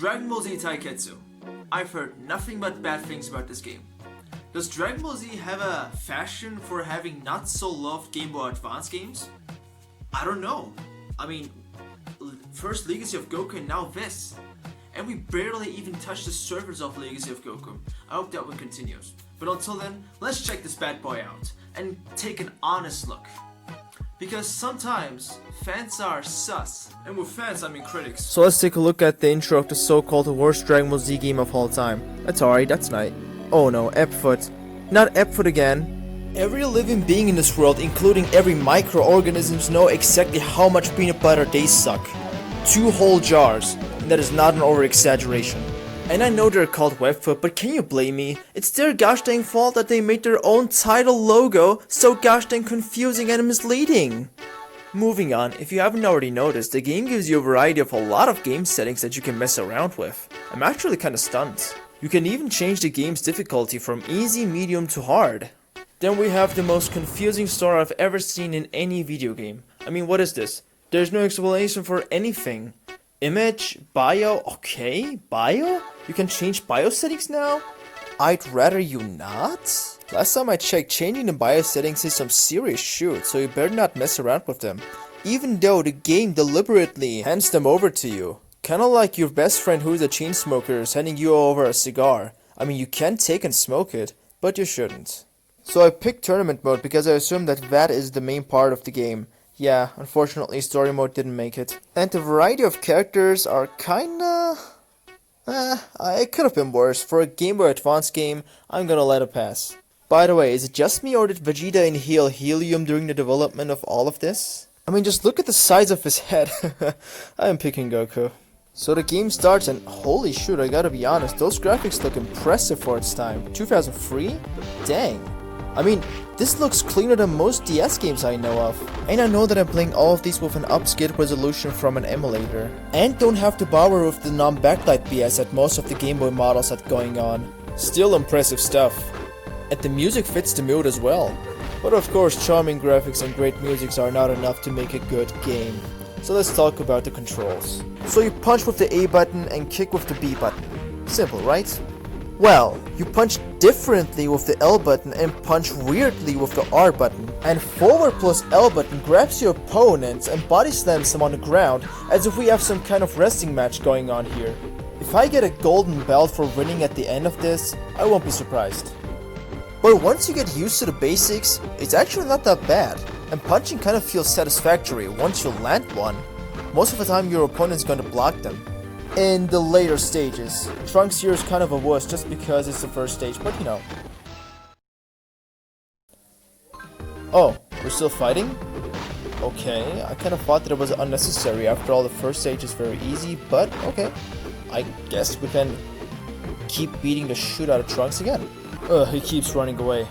Dragonball Z Taiketsu. I've heard nothing but bad things about this game. Does Dragonball Z have a fashion for having not so loved Game Boy Advance games? I don't know. I mean, first Legacy of Goku and now this. And we barely even touched the surface of Legacy of Goku. I hope that one continues. But until then, let's check this bad boy out and take an honest look. Because sometimes fans are sus, and with fans I mean critics. So let's take a look at the intro of the so-called worst Dragon Ball Z game of all time. That's alright, that's nice. Oh no, Epfoot. Not Epfoot again. Every living being in this world, including every microorganisms, know exactly how much peanut butter they suck. 2 whole jars, and that is not an over-exaggeration. And I know they're called Webfoot, but can you blame me? It's their gosh dang fault that they made their own title logo so gosh dang confusing and misleading. Moving on, if you haven't already noticed, the game gives you a variety of a lot of game settings that you can mess around with. I'm actually kinda stunned. You can even change the game's difficulty from easy, medium to hard. Then we have the most confusing story I've ever seen in any video game. I mean, what is this? There's no explanation for anything. Image, bio, okay, bio? You can change bio settings now? I'd rather you not? Last time I checked, changing the bio settings is some serious shit, so you better not mess around with them. Even though the game deliberately hands them over to you. Kinda like your best friend who's a chain smoker sending you over a cigar. I mean, you can take and smoke it, but you shouldn't. So I picked tournament mode because I assume that is the main part of the game. Yeah, unfortunately story mode didn't make it. And the variety of characters are kinda... it could have been worse. For a Game Boy Advance game, I'm gonna let it pass. By the way, is it just me or did Vegeta inhale helium during the development of all of this? I mean, just look at the size of his head. I am picking Goku. So the game starts and holy shoot, I gotta be honest, those graphics look impressive for its time. 2003? Dang. I mean, this looks cleaner than most DS games I know of. And I know that I'm playing all of these with an upscaled resolution from an emulator. And don't have to bother with the non-backlight BS that most of the Game Boy models had going on. Still impressive stuff. And the music fits the mood as well. But of course, charming graphics and great music are not enough to make a good game. So let's talk about the controls. So you punch with the A button and kick with the B button. Simple, right? Well, you punch differently with the L button and punch weirdly with the R button. And forward plus L button grabs your opponent and body slams them on the ground as if we have some kind of wrestling match going on here. If I get a golden belt for winning at the end of this, I won't be surprised. But once you get used to the basics, it's actually not that bad. And punching kind of feels satisfactory once you land one. Most of the time your opponent's gonna block them. In the later stages, Trunks here is kind of a wuss just because it's the first stage, but you know. Oh, we're still fighting? Okay, I kind of thought that it was unnecessary. After all, the first stage is very easy, but okay. I guess we can keep beating the shit out of Trunks again. Ugh, he keeps running away.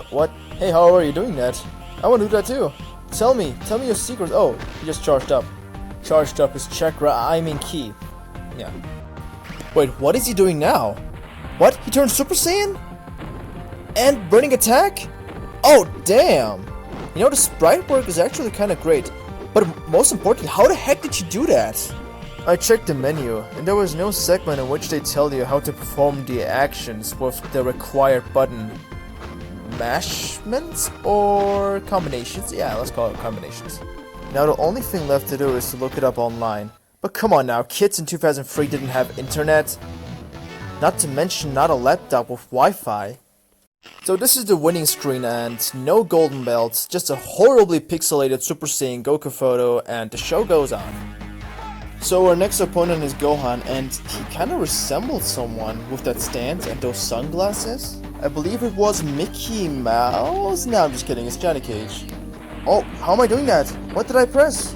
What? Hey, how are you doing that? I want to do that too. Tell me your secrets. Oh, he just charged up. Charged up his chakra, I mean ki. Yeah. Wait, what is he doing now? What? He turned Super Saiyan? And burning attack? Oh, damn. You know, the sprite work is actually kind of great. But most importantly, how the heck did you do that? I checked the menu, and there was no segment in which they tell you how to perform the actions with the required button. Mashments or combinations? Yeah, let's call it combinations. Now the only thing left to do is to look it up online. But come on now, kids in 2003 didn't have internet. Not to mention not a laptop with Wi-Fi. So this is the winning screen and no golden belts, just a horribly pixelated Super Saiyan Goku photo and the show goes on. So our next opponent is Gohan and he kinda resembles someone with that stance and those sunglasses. I believe it was Mickey Mouse? No, I'm just kidding, it's Johnny Cage. Oh, how am I doing that? What did I press?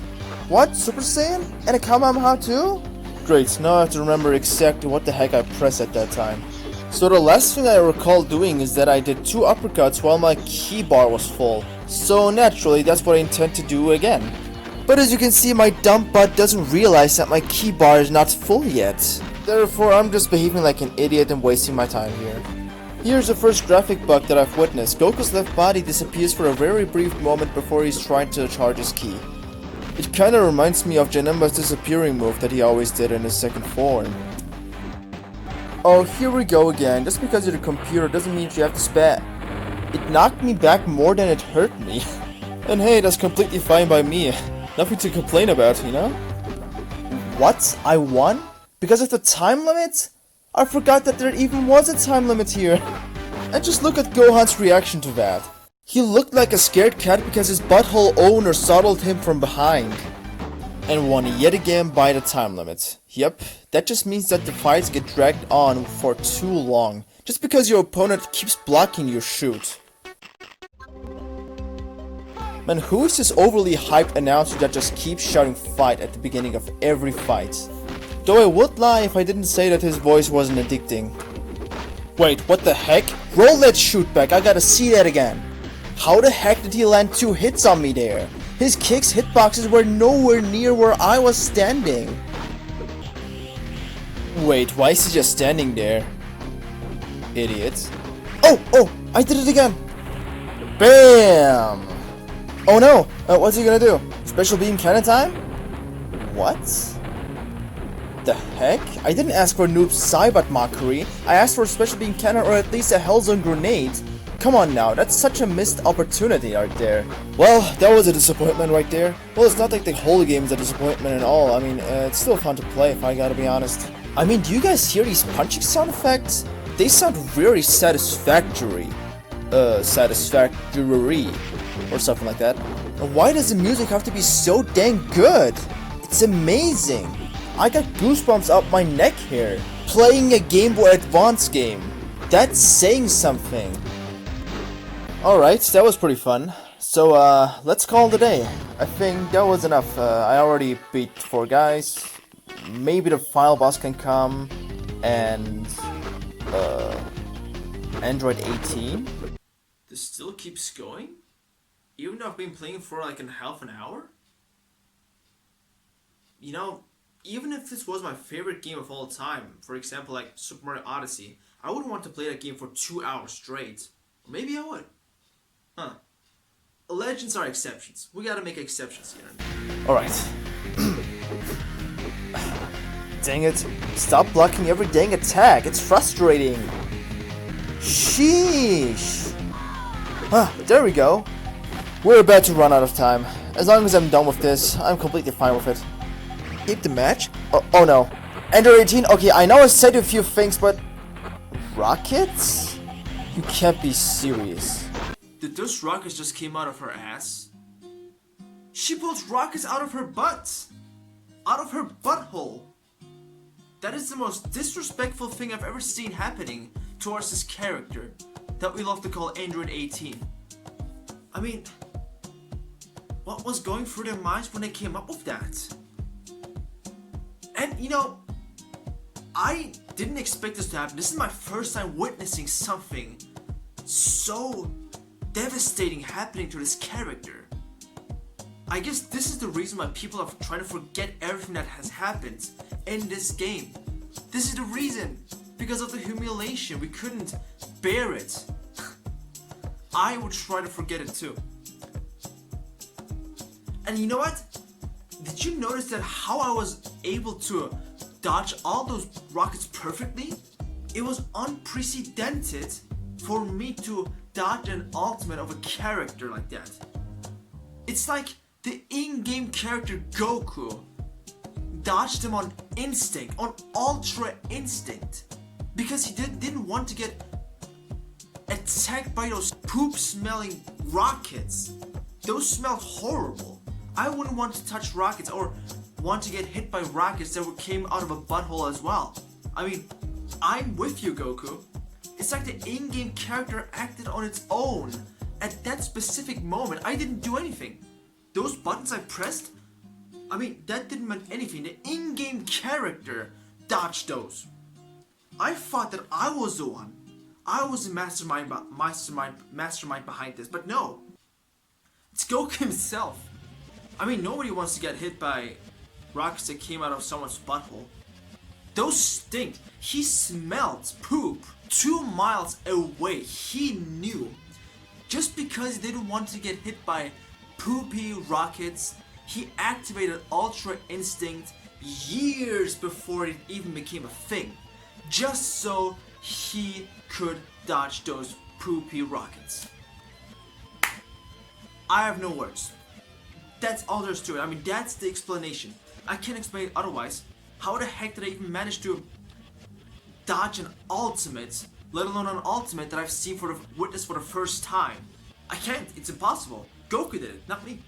What? Super Saiyan? And a Kamehameha too? Great, now I have to remember exactly what the heck I pressed at that time. So the last thing I recall doing is that I did 2 uppercuts while my key bar was full. So naturally, that's what I intend to do again. But as you can see, my dumb butt doesn't realize that my key bar is not full yet. Therefore, I'm just behaving like an idiot and wasting my time here. Here's the first graphic bug that I've witnessed. Goku's left body disappears for a very brief moment before he's trying to charge his ki. It kinda reminds me of Janemba's disappearing move that he always did in his second form. Oh, here we go again. Just because you're a computer doesn't mean you have to spat. It knocked me back more than it hurt me. And hey, that's completely fine by me. Nothing to complain about, you know? What? I won? Because of the time limit? I forgot that there even was a time limit here. And just look at Gohan's reaction to that. He looked like a scared cat because his butthole owner startled him from behind. And won yet again by the time limit. Yep, that just means that the fights get dragged on for too long. Just because your opponent keeps blocking your shoot. Man, who is this overly hyped announcer that just keeps shouting fight at the beginning of every fight? Though I would lie if I didn't say that his voice wasn't addicting. Wait, what the heck? Roll that shoot back, I gotta see that again. How the heck did he land 2 hits on me there? His kicks hitboxes were nowhere near where I was standing. Wait, why is he just standing there? Idiot. Oh, I did it again. Bam! Oh no, what's he gonna do? Special beam cannon time? What? The heck? I didn't ask for Noob Saibot mockery. I asked for a special beam cannon or at least a Hellzone grenade. Come on now, that's such a missed opportunity right there. Well, that was a disappointment right there. Well, it's not like the whole game is a disappointment at all. I mean, it's still fun to play if I gotta be honest. I mean, do you guys hear these punching sound effects? They sound very satisfactory. Satisfactory. Or something like that. And why does the music have to be so dang good? It's amazing. I got goosebumps up my neck here. Playing a Game Boy Advance game. That's saying something. Alright, that was pretty fun. So, let's call it a day. I think that was enough. I already beat 4 guys. Maybe the final boss can come. And, Android 18. This still keeps going? Even though I've been playing for like a half an hour? You know, even if this was my favorite game of all time, for example like Super Mario Odyssey, I wouldn't want to play that game for 2 hours straight. Or maybe I would. Huh. Legends are exceptions. We gotta make exceptions here. Alright. Dang it. Stop blocking every dang attack. It's frustrating. Sheesh. There we go. We're about to run out of time. As long as I'm done with this, I'm completely fine with it. Keep the match? Oh no. Android 18? Okay, I know I said a few things, but... Rockets? You can't be serious. Did those rockets just came out of her ass? She pulls rockets out of her butt! Out of her butthole! That is the most disrespectful thing I've ever seen happening towards this character that we love to call Android 18. I mean, what was going through their minds when they came up with that? And you know, I didn't expect this to happen. This is my first time witnessing something so devastating happening to this character. I guess this is the reason why people are trying to forget everything that has happened in this game. This is the reason. Because of the humiliation, we couldn't bear it. I would try to forget it too. And you know what? Did you notice that how I was able to dodge all those rockets perfectly? It was unprecedented for me to dodge an ultimate of a character like that. It's like the in-game character Goku dodged him on instinct, on ultra instinct. Because he didn't want to get attacked by those poop-smelling rockets. Those smell horrible. I wouldn't want to touch rockets or want to get hit by rockets that came out of a butthole as well. I mean, I'm with you, Goku. It's like the in-game character acted on its own. At that specific moment, I didn't do anything. Those buttons I pressed, I mean, that didn't mean anything. The in-game character dodged those. I thought that I was the one. I was the mastermind behind this, but no. It's Goku himself. I mean, nobody wants to get hit by rockets that came out of someone's butthole. Those stink. He smelled poop 2 miles away. He knew. Just because he didn't want to get hit by poopy rockets He activated Ultra Instinct years before it even became a thing, just so he could dodge those poopy rockets. I have no words. That's all there's to it. I mean, that's the explanation. I can't explain it otherwise. How the heck did I even manage to dodge an ultimate, let alone an ultimate that I've seen witnessed for the first time? I can't. It's impossible. Goku did it, not me.